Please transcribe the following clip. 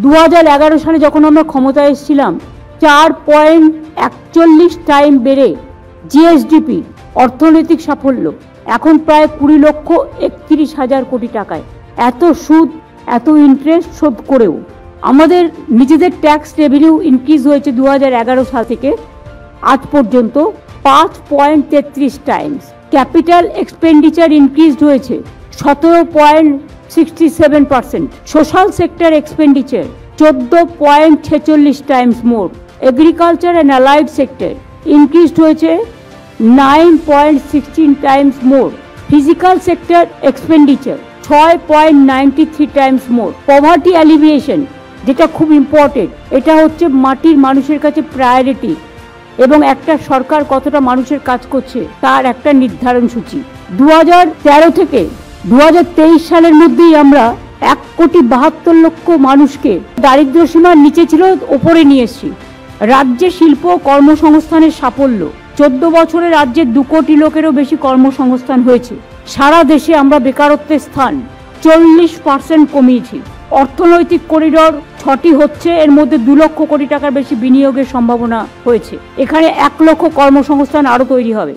2011 সালে যখন আমরা ক্ষমতায় এসেছিলাম 4.41 টাইম বেড়ে জিএসডিপি অর্থনৈতিক সাফল্য এখন প্রায় 20,31,000 কোটি টাকায়। এত সুদ, এত ইন্টারেস্ট শোধ করেও আমাদের নিজেদের ট্যাক্স রেভিনিউ ইনক্রিজ হয়েছে 2011 সাল থেকে আজ পর্যন্ত 5.33 টাইমস। ক্যাপিটাল এক্সপেন্ডিচার ইনক্রিজড হয়েছে 17.67%। Social sector expenditure 14.46 times more. Agriculture and allied sector increased হয়েছে 9.16 times more. Physical sector expenditure 6.93 times more. Poverty অ্যালিভিয়েশন, যেটা খুব ইম্পর্টেন্ট, এটা হচ্ছে মাটির মানুষের কাছে প্রায়োরিটি এবং একটা সরকার কতটা মানুষের কাজ করছে তার একটা নির্ধারণ সূচি। 2013 থেকে 2023 সালের মধ্যেই আমরা 1,72,00,000 মানুষকে দারিদ্র্য সীমার নিচে ছিল ওপরে নিয়ে এসেছি। রাজ্যে শিল্প কর্মসংস্থানের সাফল্য, 14 বছরে রাজ্যে 2 কোটি লোকেরও বেশি কর্মসংস্থান হয়েছে। সারা দেশে আমরা বেকারত্বের স্থান 40% কমিয়েছি। অর্থনৈতিক করিডোর 6টি হচ্ছে, এর মধ্যে 2 লক্ষ কোটি টাকার বেশি বিনিয়োগের সম্ভাবনা হয়েছে। এখানে 1 লক্ষ কর্মসংস্থান আরও তৈরি হবে।